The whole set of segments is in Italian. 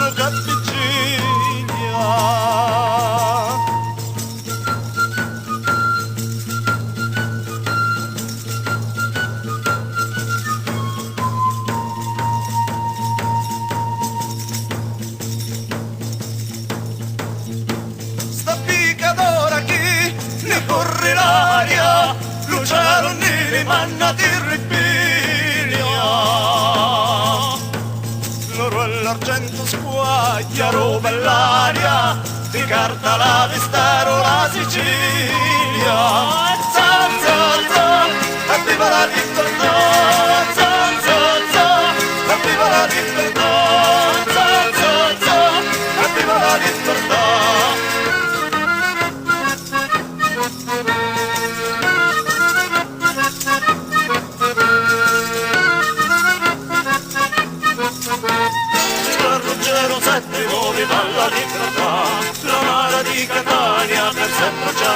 uno che avvicina. Sta picadora chi ne corre l'aria, Luciano ne manna di ripiglia. L'oro e l'argento squaglia, roba e l'aria, di carta la Vistero la Sicilia. Zan zan zan, evviva la libertà, zan zan zan, evviva la libertà, zan zan zan, evviva la libertà. Ruggero sette nuovi dalla libertà, la mara di Catania per sempre già,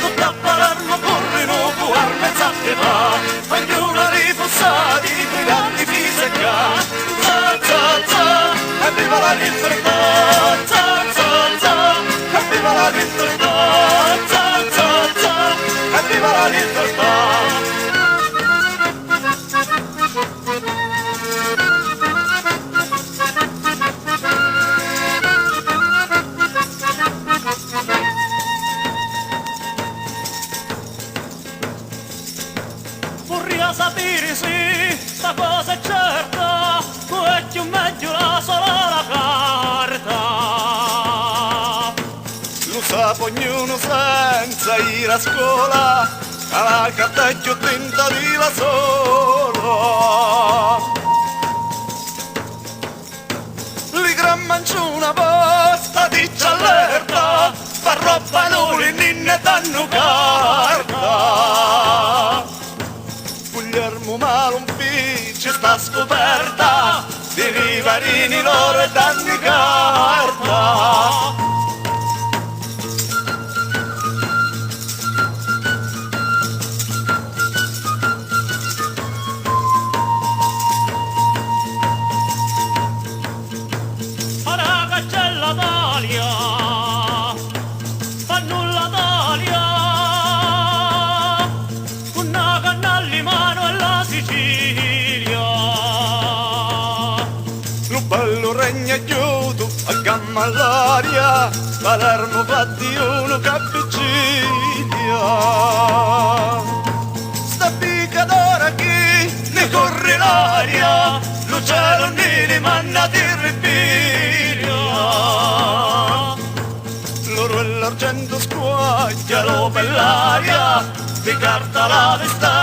tutta a Palermo corrono arme zappe va, ognuno rifossati, briganti fisecca, za za za, evviva la libertà, za za za, evviva la libertà, za za za, evviva la libertà. Vorrei sapere se sta cosa è certa, o è più meglio la sola la carta. Lo sa ognuno senza ir a scuola, alla carta è più tinta di la sola. Li gran manciuna posta di allerta, fa roba non ne danno carta. Guglielmo Malumpici sta scoperta, di rivarini loro e danni carta. Ora che c'è la Dalia, fa nulla Dalia, una canna di mano e la Sicilia. Lo bello regna chiuso, a gamma all'aria, Palermo fa di uno che avvicina. Sta picadora chi ne corre l'aria, Luciano ne manna di ripiglia. L'oro e l'argento squaglia, l'oro e l'aria, di carta la Vistero